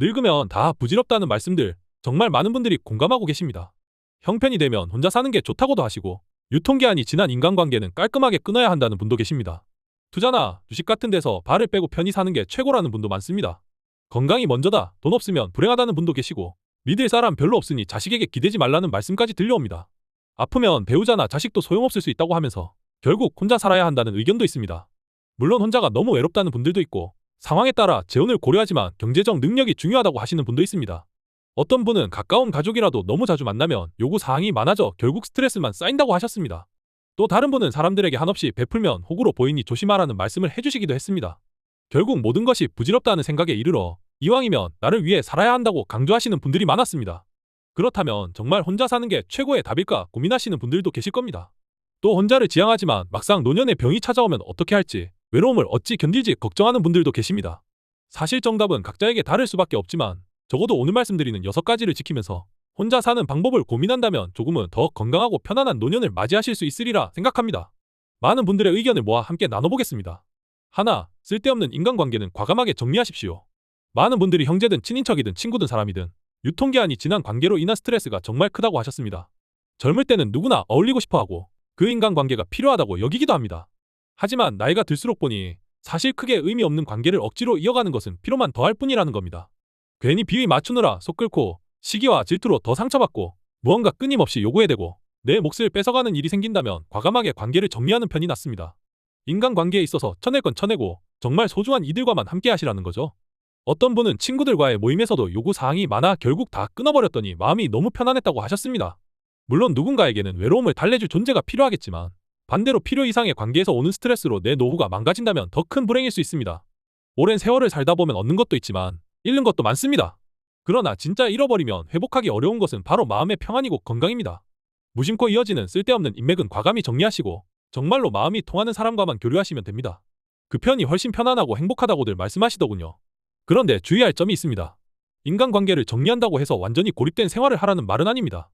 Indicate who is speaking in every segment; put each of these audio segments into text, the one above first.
Speaker 1: 늙으면 다 부질없다는 말씀들 정말 많은 분들이 공감하고 계십니다. 형편이 되면 혼자 사는 게 좋다고도 하시고 유통기한이 지난 인간관계는 깔끔하게 끊어야 한다는 분도 계십니다. 투자나 주식 같은 데서 발을 빼고 편히 사는 게 최고라는 분도 많습니다. 건강이 먼저다, 돈 없으면 불행하다는 분도 계시고 믿을 사람 별로 없으니 자식에게 기대지 말라는 말씀까지 들려옵니다. 아프면 배우자나 자식도 소용없을 수 있다고 하면서 결국 혼자 살아야 한다는 의견도 있습니다. 물론 혼자가 너무 외롭다는 분들도 있고 상황에 따라 재혼을 고려하지만 경제적 능력이 중요하다고 하시는 분도 있습니다. 어떤 분은 가까운 가족이라도 너무 자주 만나면 요구 사항이 많아져 결국 스트레스만 쌓인다고 하셨습니다. 또 다른 분은 사람들에게 한없이 베풀면 호구로 보이니 조심하라는 말씀을 해주시기도 했습니다. 결국 모든 것이 부질없다는 생각에 이르러 이왕이면 나를 위해 살아야 한다고 강조하시는 분들이 많았습니다. 그렇다면 정말 혼자 사는 게 최고의 답일까 고민하시는 분들도 계실 겁니다. 또 혼자를 지향하지만 막상 노년에 병이 찾아오면 어떻게 할지, 외로움을 어찌 견딜지 걱정하는 분들도 계십니다. 사실 정답은 각자에게 다를 수밖에 없지만 적어도 오늘 말씀드리는 6가지를 지키면서 혼자 사는 방법을 고민한다면 조금은 더 건강하고 편안한 노년을 맞이하실 수 있으리라 생각합니다. 많은 분들의 의견을 모아 함께 나눠보겠습니다. 하나, 쓸데없는 인간관계는 과감하게 정리하십시오. 많은 분들이 형제든 친인척이든 친구든 사람이든 유통기한이 지난 관계로 인한 스트레스가 정말 크다고 하셨습니다. 젊을 때는 누구나 어울리고 싶어하고 그 인간관계가 필요하다고 여기기도 합니다. 하지만 나이가 들수록 보니 사실 크게 의미 없는 관계를 억지로 이어가는 것은 피로만 더할 뿐이라는 겁니다. 괜히 비위 맞추느라 속 끓고 시기와 질투로 더 상처받고 무언가 끊임없이 요구해대고 내 몫을 뺏어가는 일이 생긴다면 과감하게 관계를 정리하는 편이 낫습니다. 인간관계에 있어서 쳐낼 건 쳐내고 정말 소중한 이들과만 함께 하시라는 거죠. 어떤 분은 친구들과의 모임에서도 요구사항이 많아 결국 다 끊어버렸더니 마음이 너무 편안했다고 하셨습니다. 물론 누군가에게는 외로움을 달래줄 존재가 필요하겠지만 반대로 필요 이상의 관계에서 오는 스트레스로 내 노후가 망가진다면 더 큰 불행일 수 있습니다. 오랜 세월을 살다 보면 얻는 것도 있지만 잃는 것도 많습니다. 그러나 진짜 잃어버리면 회복하기 어려운 것은 바로 마음의 평안이고 건강입니다. 무심코 이어지는 쓸데없는 인맥은 과감히 정리하시고 정말로 마음이 통하는 사람과만 교류하시면 됩니다. 그 편이 훨씬 편안하고 행복하다고들 말씀하시더군요. 그런데 주의할 점이 있습니다. 인간관계를 정리한다고 해서 완전히 고립된 생활을 하라는 말은 아닙니다.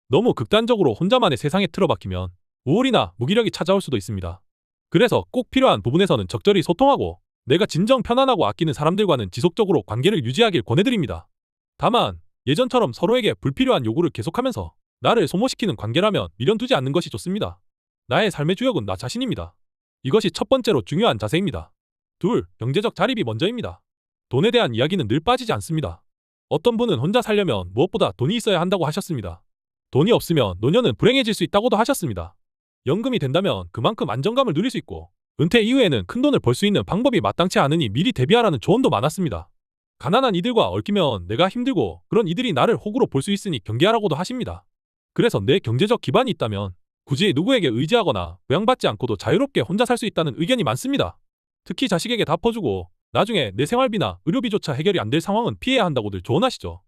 Speaker 1: 너무 극단적으로 혼자만의 세상에 틀어박히면 우울이나 무기력이 찾아올 수도 있습니다. 그래서 꼭 필요한 부분에서는 적절히 소통하고 내가 진정 편안하고 아끼는 사람들과는 지속적으로 관계를 유지하길 권해드립니다. 다만 예전처럼 서로에게 불필요한 요구를 계속하면서 나를 소모시키는 관계라면 미련두지 않는 것이 좋습니다. 나의 삶의 주역은 나 자신입니다. 이것이 첫 번째로 중요한 자세입니다. 둘, 경제적 자립이 먼저입니다. 돈에 대한 이야기는 늘 빠지지 않습니다. 어떤 분은 혼자 살려면 무엇보다 돈이 있어야 한다고 하셨습니다. 돈이 없으면 노년은 불행해질 수 있다고도 하셨습니다. 연금이 된다면 그만큼 안정감을 누릴 수 있고 은퇴 이후에는 큰 돈을 벌 수 있는 방법이 마땅치 않으니 미리 대비하라는 조언도 많았습니다. 가난한 이들과 얽히면 내가 힘들고 그런 이들이 나를 호구로 볼 수 있으니 경계하라고도 하십니다. 그래서 내 경제적 기반이 있다면 굳이 누구에게 의지하거나 부양받지 않고도 자유롭게 혼자 살 수 있다는 의견이 많습니다. 특히 자식에게 다 퍼주고 나중에 내 생활비나 의료비조차 해결이 안 될 상황은 피해야 한다고들 조언하시죠.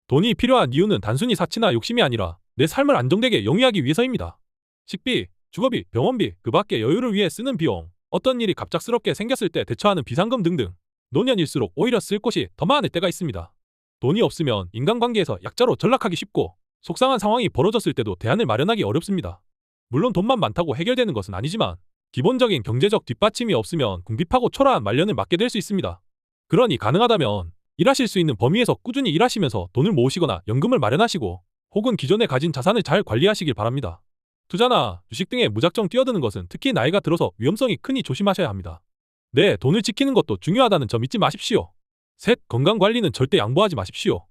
Speaker 1: 돈이 필요한 이유는 단순히 사치나 욕심이 아니라 내 삶을 안정되게 영위하기 위해서입니다. 식비, 주거비, 병원비, 그 밖에 여유를 위해 쓰는 비용, 어떤 일이 갑작스럽게 생겼을 때 대처하는 비상금 등등 노년일수록 오히려 쓸 곳이 더 많을 때가 있습니다. 돈이 없으면 인간관계에서 약자로 전락하기 쉽고 속상한 상황이 벌어졌을 때도 대안을 마련하기 어렵습니다. 물론 돈만 많다고 해결되는 것은 아니지만 기본적인 경제적 뒷받침이 없으면 궁핍하고 초라한 말년을 맞게 될 수 있습니다. 그러니 가능하다면 일하실 수 있는 범위에서 꾸준히 일하시면서 돈을 모으시거나 연금을 마련하시고 혹은 기존에 가진 자산을 잘 관리하시길 바랍니다. 투자나 주식 등에 무작정 뛰어드는 것은 특히 나이가 들어서 위험성이 크니 조심하셔야 합니다. 네, 돈을 지키는 것도 중요하다는 점 잊지 마십시오. 셋, 건강관리는 절대 양보하지 마십시오.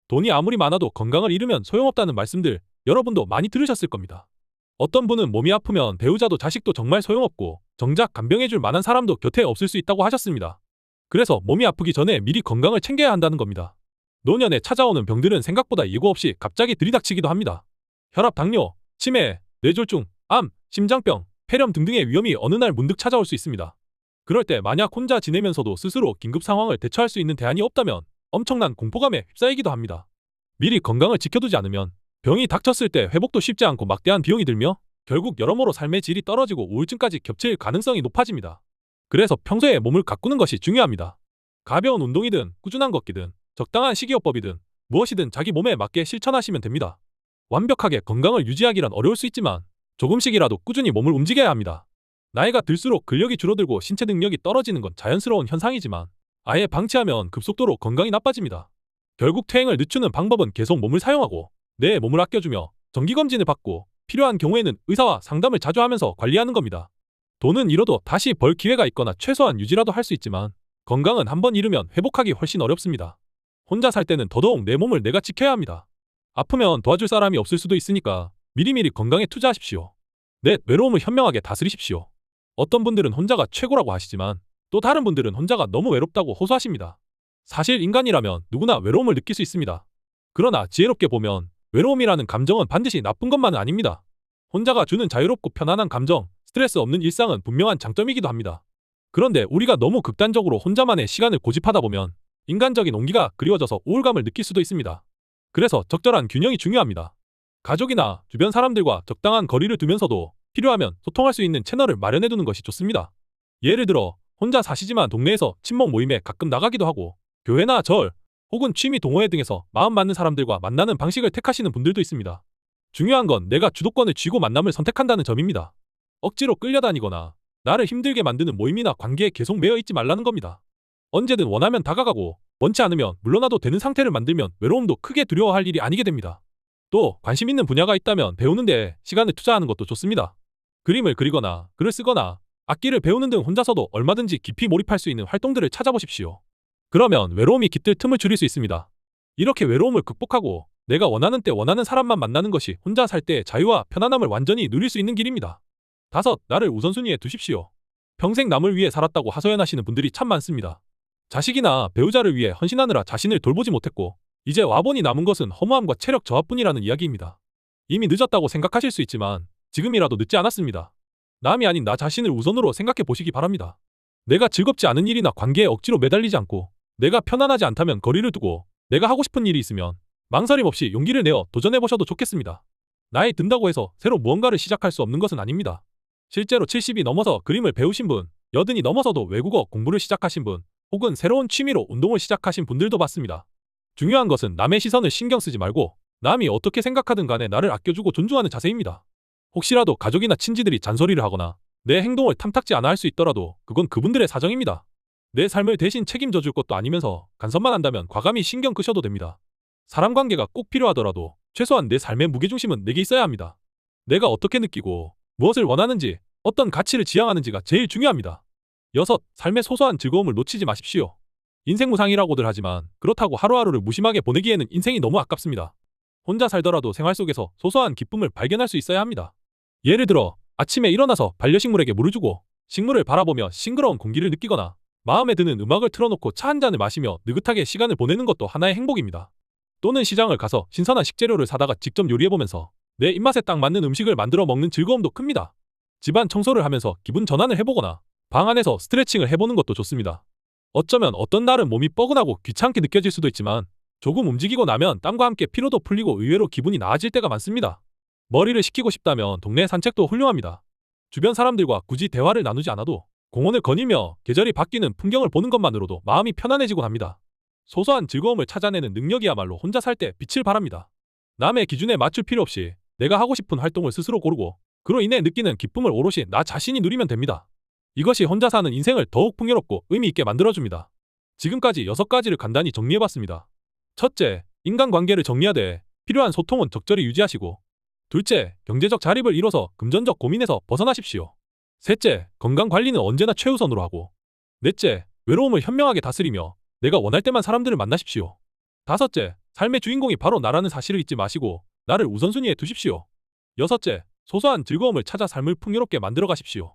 Speaker 1: 돈이 아무리 많아도 건강을 잃으면 소용없다는 말씀들 여러분도 많이 들으셨을 겁니다. 어떤 분은 몸이 아프면 배우자도 자식도 정말 소용없고 정작 간병해줄 만한 사람도 곁에 없을 수 있다고 하셨습니다. 그래서 몸이 아프기 전에 미리 건강을 챙겨야 한다는 겁니다. 노년에 찾아오는 병들은 생각보다 예고 없이 갑자기 들이닥치기도 합니다. 혈압, 당뇨, 치매, 뇌졸중, 암, 심장병, 폐렴 등등의 위험이 어느 날 문득 찾아올 수 있습니다. 그럴 때 만약 혼자 지내면서도 스스로 긴급 상황을 대처할 수 있는 대안이 없다면 엄청난 공포감에 휩싸이기도 합니다. 미리 건강을 지켜두지 않으면 병이 닥쳤을 때 회복도 쉽지 않고 막대한 비용이 들며 결국 여러모로 삶의 질이 떨어지고 우울증까지 겹칠 가능성이 높아집니다. 그래서 평소에 몸을 가꾸는 것이 중요합니다. 가벼운 운동이든 꾸준한 걷기든 적당한 식이요법이든 무엇이든 자기 몸에 맞게 실천하시면 됩니다. 완벽하게 건강을 유지하기란 어려울 수 있지만 조금씩이라도 꾸준히 몸을 움직여야 합니다. 나이가 들수록 근력이 줄어들고 신체 능력이 떨어지는 건 자연스러운 현상이지만 아예 방치하면 급속도로 건강이 나빠집니다. 결국 퇴행을 늦추는 방법은 계속 몸을 사용하고 내 몸을 아껴주며 정기검진을 받고 필요한 경우에는 의사와 상담을 자주 하면서 관리하는 겁니다. 돈은 잃어도 다시 벌 기회가 있거나 최소한 유지라도 할 수 있지만 건강은 한번 잃으면 회복하기 훨씬 어렵습니다. 혼자 살 때는 더더욱 내 몸을 내가 지켜야 합니다. 아프면 도와줄 사람이 없을 수도 있으니까 미리미리 건강에 투자하십시오. 내 외로움을 현명하게 다스리십시오. 어떤 분들은 혼자가 최고라고 하시지만 또 다른 분들은 혼자가 너무 외롭다고 호소하십니다. 사실 인간이라면 누구나 외로움을 느낄 수 있습니다. 그러나 지혜롭게 보면 외로움이라는 감정은 반드시 나쁜 것만은 아닙니다. 혼자가 주는 자유롭고 편안한 감정, 스트레스 없는 일상은 분명한 장점이기도 합니다. 그런데 우리가 너무 극단적으로 혼자만의 시간을 고집하다 보면 인간적인 온기가 그리워져서 우울감을 느낄 수도 있습니다. 그래서 적절한 균형이 중요합니다. 가족이나 주변 사람들과 적당한 거리를 두면서도 필요하면 소통할 수 있는 채널을 마련해두는 것이 좋습니다. 예를 들어 혼자 사시지만 동네에서 친목 모임에 가끔 나가기도 하고 교회나 절 혹은 취미 동호회 등에서 마음 맞는 사람들과 만나는 방식을 택하시는 분들도 있습니다. 중요한 건 내가 주도권을 쥐고 만남을 선택한다는 점입니다. 억지로 끌려다니거나 나를 힘들게 만드는 모임이나 관계에 계속 매여 있지 말라는 겁니다. 언제든 원하면 다가가고 원치 않으면 물러나도 되는 상태를 만들면 외로움도 크게 두려워할 일이 아니게 됩니다. 또 관심 있는 분야가 있다면 배우는 데 시간을 투자하는 것도 좋습니다. 그림을 그리거나 글을 쓰거나 악기를 배우는 등 혼자서도 얼마든지 깊이 몰입할 수 있는 활동들을 찾아보십시오. 그러면 외로움이 깃들 틈을 줄일 수 있습니다. 이렇게 외로움을 극복하고 내가 원하는 때 원하는 사람만 만나는 것이 혼자 살 때의 자유와 편안함을 완전히 누릴 수 있는 길입니다. 5. 나를 우선순위에 두십시오. 평생 남을 위해 살았다고 하소연하시는 분들이 참 많습니다. 자식이나 배우자를 위해 헌신하느라 자신을 돌보지 못했고 이제 와보니 남은 것은 허무함과 체력 저하뿐이라는 이야기입니다. 이미 늦었다고 생각하실 수 있지만 지금이라도 늦지 않았습니다. 남이 아닌 나 자신을 우선으로 생각해 보시기 바랍니다. 내가 즐겁지 않은 일이나 관계에 억지로 매달리지 않고 내가 편안하지 않다면 거리를 두고 내가 하고 싶은 일이 있으면 망설임 없이 용기를 내어 도전해보셔도 좋겠습니다. 나이 든다고 해서 새로 무언가를 시작할 수 없는 것은 아닙니다. 실제로 70이 넘어서 그림을 배우신 분, 80이 넘어서도 외국어 공부를 시작하신 분, 혹은 새로운 취미로 운동을 시작하신 분들도 봤습니다. 중요한 것은 남의 시선을 신경 쓰지 말고 남이 어떻게 생각하든 간에 나를 아껴주고 존중하는 자세입니다. 혹시라도 가족이나 친지들이 잔소리를 하거나 내 행동을 탐탁지 않아 할 수 있더라도 그건 그분들의 사정입니다. 내 삶을 대신 책임져 줄 것도 아니면서 간섭만 한다면 과감히 신경 끄셔도 됩니다. 사람 관계가 꼭 필요하더라도 최소한 내 삶의 무게중심은 내게 있어야 합니다. 내가 어떻게 느끼고 무엇을 원하는지 어떤 가치를 지향하는지가 제일 중요합니다. 6. 삶의 소소한 즐거움을 놓치지 마십시오. 인생 무상이라고들 하지만 그렇다고 하루하루를 무심하게 보내기에는 인생이 너무 아깝습니다. 혼자 살더라도 생활 속에서 소소한 기쁨을 발견할 수 있어야 합니다. 예를 들어 아침에 일어나서 반려식물에게 물을 주고 식물을 바라보며 싱그러운 공기를 느끼거나 마음에 드는 음악을 틀어놓고 차 한 잔을 마시며 느긋하게 시간을 보내는 것도 하나의 행복입니다. 또는 시장을 가서 신선한 식재료를 사다가 직접 요리해보면서 내 입맛에 딱 맞는 음식을 만들어 먹는 즐거움도 큽니다. 집안 청소를 하면서 기분 전환을 해보거나 방 안에서 스트레칭을 해보는 것도 좋습니다. 어쩌면 어떤 날은 몸이 뻐근하고 귀찮게 느껴질 수도 있지만 조금 움직이고 나면 땀과 함께 피로도 풀리고 의외로 기분이 나아질 때가 많습니다. 머리를 식히고 싶다면 동네 산책도 훌륭합니다. 주변 사람들과 굳이 대화를 나누지 않아도 공원을 거닐며 계절이 바뀌는 풍경을 보는 것만으로도 마음이 편안해지곤 합니다. 소소한 즐거움을 찾아내는 능력이야말로 혼자 살 때 빛을 발합니다. 남의 기준에 맞출 필요 없이 내가 하고 싶은 활동을 스스로 고르고 그로 인해 느끼는 기쁨을 오롯이 나 자신이 누리면 됩니다. 이것이 혼자 사는 인생을 더욱 풍요롭고 의미 있게 만들어줍니다. 지금까지 6가지를 간단히 정리해봤습니다. 첫째, 인간관계를 정리하되 필요한 소통은 적절히 유지하시고 둘째, 경제적 자립을 이뤄서 금전적 고민에서 벗어나십시오. 셋째, 건강관리는 언제나 최우선으로 하고 넷째, 외로움을 현명하게 다스리며 내가 원할 때만 사람들을 만나십시오. 다섯째, 삶의 주인공이 바로 나라는 사실을 잊지 마시고 나를 우선순위에 두십시오. 여섯째, 소소한 즐거움을 찾아 삶을 풍요롭게 만들어 가십시오.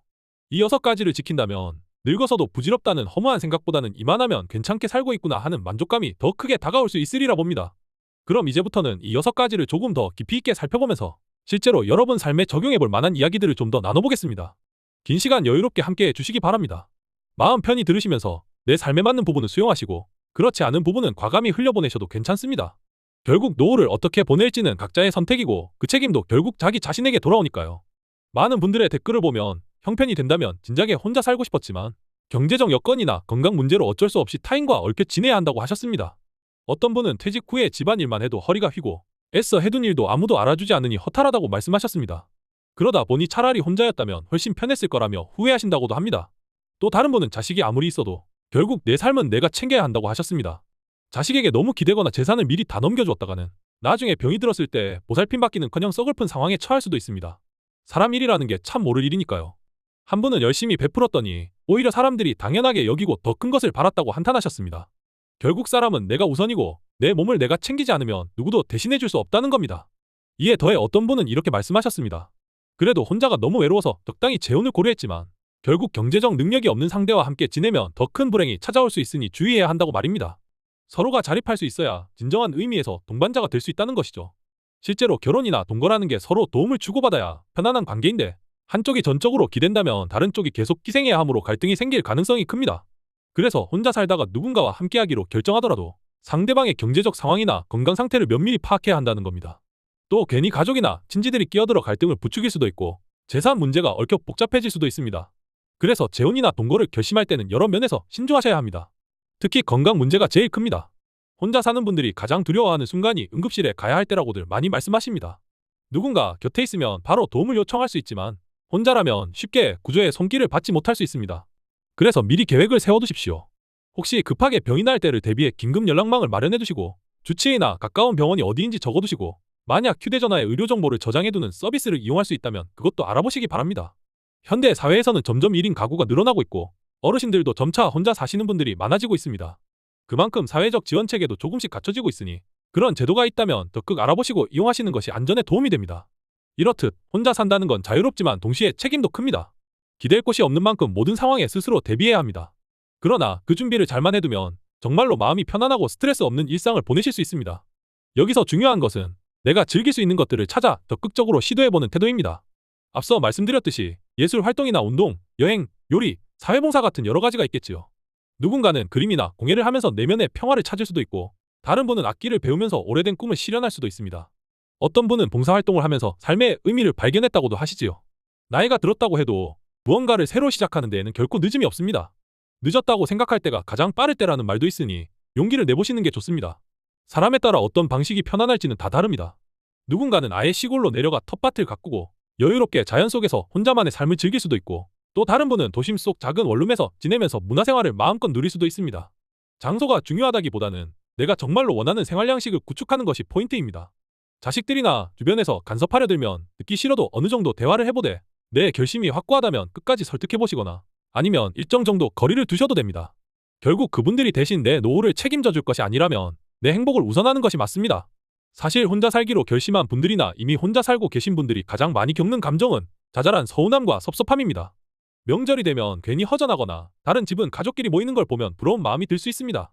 Speaker 1: 이 6가지를 지킨다면 늙어서도 부질없다는 허무한 생각보다는 이만하면 괜찮게 살고 있구나 하는 만족감이 더 크게 다가올 수 있으리라 봅니다. 그럼 이제부터는 이 6가지를 조금 더 깊이 있게 살펴보면서 실제로 여러분 삶에 적용해볼 만한 이야기들을 좀 더 나눠보겠습니다. 긴 시간 여유롭게 함께해 주시기 바랍니다. 마음 편히 들으시면서 내 삶에 맞는 부분은 수용하시고 그렇지 않은 부분은 과감히 흘려보내셔도 괜찮습니다. 결국 노후를 어떻게 보낼지는 각자의 선택이고 그 책임도 결국 자기 자신에게 돌아오니까요. 많은 분들의 댓글을 보면 형편이 된다면 진작에 혼자 살고 싶었지만 경제적 여건이나 건강 문제로 어쩔 수 없이 타인과 얽혀 지내야 한다고 하셨습니다. 어떤 분은 퇴직 후에 집안일만 해도 허리가 휘고 애써 해둔 일도 아무도 알아주지 않으니 허탈하다고 말씀하셨습니다. 그러다 보니 차라리 혼자였다면 훨씬 편했을 거라며 후회하신다고도 합니다. 또 다른 분은 자식이 아무리 있어도 결국 내 삶은 내가 챙겨야 한다고 하셨습니다. 자식에게 너무 기대거나 재산을 미리 다 넘겨주었다가는 나중에 병이 들었을 때 보살핌 받기는커녕 서글픈 상황에 처할 수도 있습니다. 사람 일이라는 게 참 모를 일이니까요. 한 분은 열심히 베풀었더니 오히려 사람들이 당연하게 여기고 더 큰 것을 바랐다고 한탄하셨습니다. 결국 사람은 내가 우선이고 내 몸을 내가 챙기지 않으면 누구도 대신해줄 수 없다는 겁니다. 이에 더해 어떤 분은 이렇게 말씀하셨습니다. 그래도 혼자가 너무 외로워서 적당히 재혼을 고려했지만 결국 경제적 능력이 없는 상대와 함께 지내면 더 큰 불행이 찾아올 수 있으니 주의해야 한다고 말입니다. 서로가 자립할 수 있어야 진정한 의미에서 동반자가 될 수 있다는 것이죠. 실제로 결혼이나 동거라는 게 서로 도움을 주고받아야 편안한 관계인데 한쪽이 전적으로 기댄다면 다른 쪽이 계속 희생해야 하므로 갈등이 생길 가능성이 큽니다. 그래서 혼자 살다가 누군가와 함께하기로 결정하더라도 상대방의 경제적 상황이나 건강 상태를 면밀히 파악해야 한다는 겁니다. 또 괜히 가족이나 친지들이 끼어들어 갈등을 부추길 수도 있고 재산 문제가 얽혀 복잡해질 수도 있습니다. 그래서 재혼이나 동거를 결심할 때는 여러 면에서 신중하셔야 합니다. 특히 건강 문제가 제일 큽니다. 혼자 사는 분들이 가장 두려워하는 순간이 응급실에 가야 할 때라고들 많이 말씀하십니다. 누군가 곁에 있으면 바로 도움을 요청할 수 있지만 혼자라면 쉽게 구조의 손길을 받지 못할 수 있습니다. 그래서 미리 계획을 세워두십시오. 혹시 급하게 병이 날 때를 대비해 긴급 연락망을 마련해두시고 주치의나 가까운 병원이 어디인지 적어두시고 만약 휴대전화에 의료정보를 저장해두는 서비스를 이용할 수 있다면 그것도 알아보시기 바랍니다. 현대 사회에서는 점점 1인 가구가 늘어나고 있고 어르신들도 점차 혼자 사시는 분들이 많아지고 있습니다. 그만큼 사회적 지원체계도 조금씩 갖춰지고 있으니 그런 제도가 있다면 적극 알아보시고 이용하시는 것이 안전에 도움이 됩니다. 이렇듯 혼자 산다는 건 자유롭지만 동시에 책임도 큽니다. 기댈 곳이 없는 만큼 모든 상황에 스스로 대비해야 합니다. 그러나 그 준비를 잘만 해두면 정말로 마음이 편안하고 스트레스 없는 일상을 보내실 수 있습니다. 여기서 중요한 것은 내가 즐길 수 있는 것들을 찾아 적극적으로 시도해보는 태도입니다. 앞서 말씀드렸듯이 예술 활동이나 운동, 여행, 요리, 사회봉사 같은 여러 가지가 있겠지요. 누군가는 그림이나 공예를 하면서 내면의 평화를 찾을 수도 있고 다른 분은 악기를 배우면서 오래된 꿈을 실현할 수도 있습니다. 어떤 분은 봉사활동을 하면서 삶의 의미를 발견했다고도 하시지요. 나이가 들었다고 해도 무언가를 새로 시작하는 데에는 결코 늦음이 없습니다. 늦었다고 생각할 때가 가장 빠를 때라는 말도 있으니 용기를 내보시는 게 좋습니다. 사람에 따라 어떤 방식이 편안할지는 다 다릅니다. 누군가는 아예 시골로 내려가 텃밭을 가꾸고 여유롭게 자연 속에서 혼자만의 삶을 즐길 수도 있고 또 다른 분은 도심 속 작은 원룸에서 지내면서 문화생활을 마음껏 누릴 수도 있습니다. 장소가 중요하다기보다는 내가 정말로 원하는 생활 양식을 구축하는 것이 포인트입니다. 자식들이나 주변에서 간섭하려 들면 듣기 싫어도 어느 정도 대화를 해보되 내 결심이 확고하다면 끝까지 설득해보시거나 아니면 일정 정도 거리를 두셔도 됩니다. 결국 그분들이 대신 내 노후를 책임져 줄 것이 아니라면 내 행복을 우선하는 것이 맞습니다. 사실 혼자 살기로 결심한 분들이나 이미 혼자 살고 계신 분들이 가장 많이 겪는 감정은 자잘한 서운함과 섭섭함입니다. 명절이 되면 괜히 허전하거나 다른 집은 가족끼리 모이는 걸 보면 부러운 마음이 들 수 있습니다.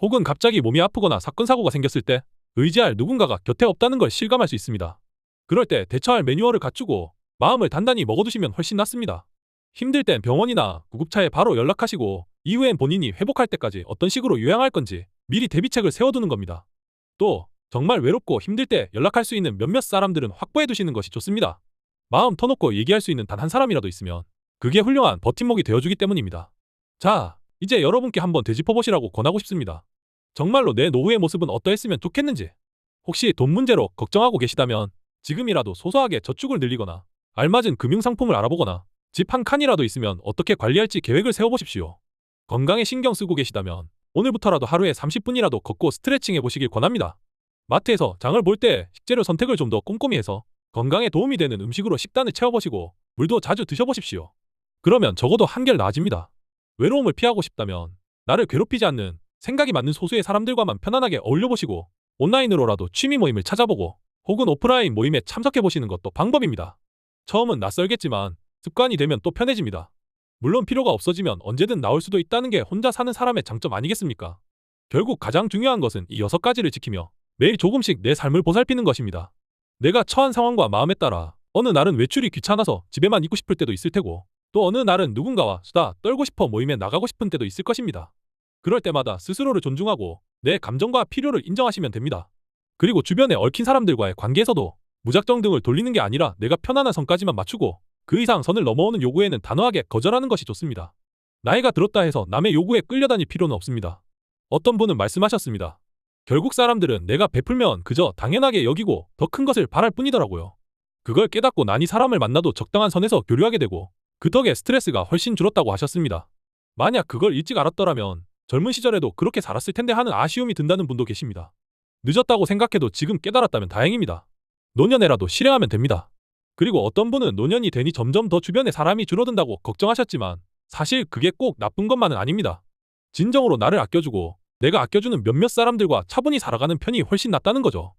Speaker 1: 혹은 갑자기 몸이 아프거나 사건 사고가 생겼을 때 의지할 누군가가 곁에 없다는 걸 실감할 수 있습니다. 그럴 때 대처할 매뉴얼을 갖추고 마음을 단단히 먹어두시면 훨씬 낫습니다. 힘들 땐 병원이나 구급차에 바로 연락하시고 이후엔 본인이 회복할 때까지 어떤 식으로 요양할 건지 미리 대비책을 세워두는 겁니다. 또 정말 외롭고 힘들 때 연락할 수 있는 몇몇 사람들은 확보해두시는 것이 좋습니다. 마음 터놓고 얘기할 수 있는 단 한 사람이라도 있으면 그게 훌륭한 버팀목이 되어주기 때문입니다. 자, 이제 여러분께 한번 되짚어보시라고 권하고 싶습니다. 정말로 내 노후의 모습은 어떠했으면 좋겠는지, 혹시 돈 문제로 걱정하고 계시다면 지금이라도 소소하게 저축을 늘리거나 알맞은 금융상품을 알아보거나 집 한 칸이라도 있으면 어떻게 관리할지 계획을 세워보십시오. 건강에 신경 쓰고 계시다면 오늘부터라도 하루에 30분이라도 걷고 스트레칭 해보시길 권합니다. 마트에서 장을 볼 때 식재료 선택을 좀 더 꼼꼼히 해서 건강에 도움이 되는 음식으로 식단을 채워보시고 물도 자주 드셔보십시오. 그러면 적어도 한결 나아집니다. 외로움을 피하고 싶다면 나를 괴롭히지 않는 생각이 맞는 소수의 사람들과만 편안하게 어울려보시고 온라인으로라도 취미 모임을 찾아보고 혹은 오프라인 모임에 참석해보시는 것도 방법입니다. 처음은 낯설겠지만 습관이 되면 또 편해집니다. 물론 필요가 없어지면 언제든 나올 수도 있다는 게 혼자 사는 사람의 장점 아니겠습니까? 결국 가장 중요한 것은 이 6가지를 지키며 매일 조금씩 내 삶을 보살피는 것입니다. 내가 처한 상황과 마음에 따라 어느 날은 외출이 귀찮아서 집에만 있고 싶을 때도 있을 테고 또 어느 날은 누군가와 수다 떨고 싶어 모임에 나가고 싶은 때도 있을 것입니다. 그럴 때마다 스스로를 존중하고 내 감정과 필요를 인정하시면 됩니다. 그리고 주변에 얽힌 사람들과의 관계에서도 무작정 등을 돌리는 게 아니라 내가 편안한 선까지만 맞추고 그 이상 선을 넘어오는 요구에는 단호하게 거절하는 것이 좋습니다. 나이가 들었다 해서 남의 요구에 끌려다닐 필요는 없습니다. 어떤 분은 말씀하셨습니다. 결국 사람들은 내가 베풀면 그저 당연하게 여기고 더 큰 것을 바랄 뿐이더라고요. 그걸 깨닫고 나니 사람을 만나도 적당한 선에서 교류하게 되고 그 덕에 스트레스가 훨씬 줄었다고 하셨습니다. 만약 그걸 일찍 알았더라면 젊은 시절에도 그렇게 살았을 텐데 하는 아쉬움이 든다는 분도 계십니다. 늦었다고 생각해도 지금 깨달았다면 다행입니다. 노년에라도 실행하면 됩니다. 그리고 어떤 분은 노년이 되니 점점 더 주변에 사람이 줄어든다고 걱정하셨지만 사실 그게 꼭 나쁜 것만은 아닙니다. 진정으로 나를 아껴주고 내가 아껴주는 몇몇 사람들과 차분히 살아가는 편이 훨씬 낫다는 거죠.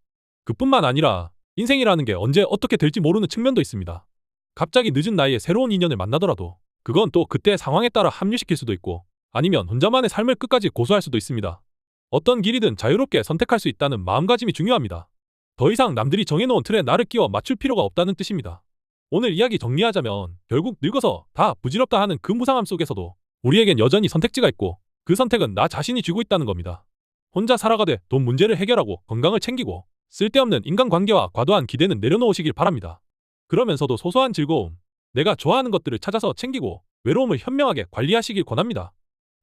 Speaker 1: 그뿐만 아니라 인생이라는 게 언제 어떻게 될지 모르는 측면도 있습니다. 갑자기 늦은 나이에 새로운 인연을 만나더라도 그건 또 그때의 상황에 따라 합류시킬 수도 있고 아니면 혼자만의 삶을 끝까지 고수할 수도 있습니다. 어떤 길이든 자유롭게 선택할 수 있다는 마음가짐이 중요합니다. 더 이상 남들이 정해놓은 틀에 나를 끼워 맞출 필요가 없다는 뜻입니다. 오늘 이야기 정리하자면 결국 늙어서 다 부질없다 하는 그 무상함 속에서도 우리에겐 여전히 선택지가 있고 그 선택은 나 자신이 쥐고 있다는 겁니다. 혼자 살아가되 돈 문제를 해결하고 건강을 챙기고 쓸데없는 인간관계와 과도한 기대는 내려놓으시길 바랍니다. 그러면서도 소소한 즐거움, 내가 좋아하는 것들을 찾아서 챙기고 외로움을 현명하게 관리하시길 권합니다.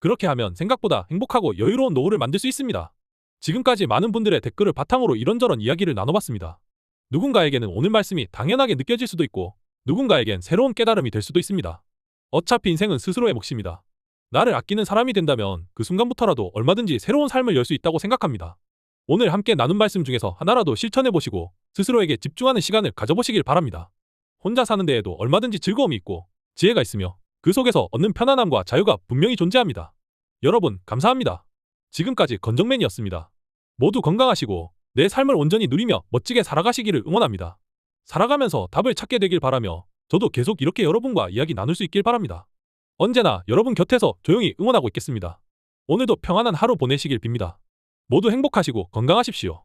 Speaker 1: 그렇게 하면 생각보다 행복하고 여유로운 노후를 만들 수 있습니다. 지금까지 많은 분들의 댓글을 바탕으로 이런저런 이야기를 나눠봤습니다. 누군가에게는 오늘 말씀이 당연하게 느껴질 수도 있고 누군가에겐 새로운 깨달음이 될 수도 있습니다. 어차피 인생은 스스로의 몫입니다. 나를 아끼는 사람이 된다면 그 순간부터라도 얼마든지 새로운 삶을 열 수 있다고 생각합니다. 오늘 함께 나눈 말씀 중에서 하나라도 실천해보시고 스스로에게 집중하는 시간을 가져보시길 바랍니다. 혼자 사는 데에도 얼마든지 즐거움이 있고 지혜가 있으며 그 속에서 얻는 편안함과 자유가 분명히 존재합니다. 여러분, 감사합니다. 지금까지 건정맨이었습니다. 모두 건강하시고 내 삶을 온전히 누리며 멋지게 살아가시기를 응원합니다. 살아가면서 답을 찾게 되길 바라며 저도 계속 이렇게 여러분과 이야기 나눌 수 있길 바랍니다. 언제나 여러분 곁에서 조용히 응원하고 있겠습니다. 오늘도 평안한 하루 보내시길 빕니다. 모두 행복하시고 건강하십시오.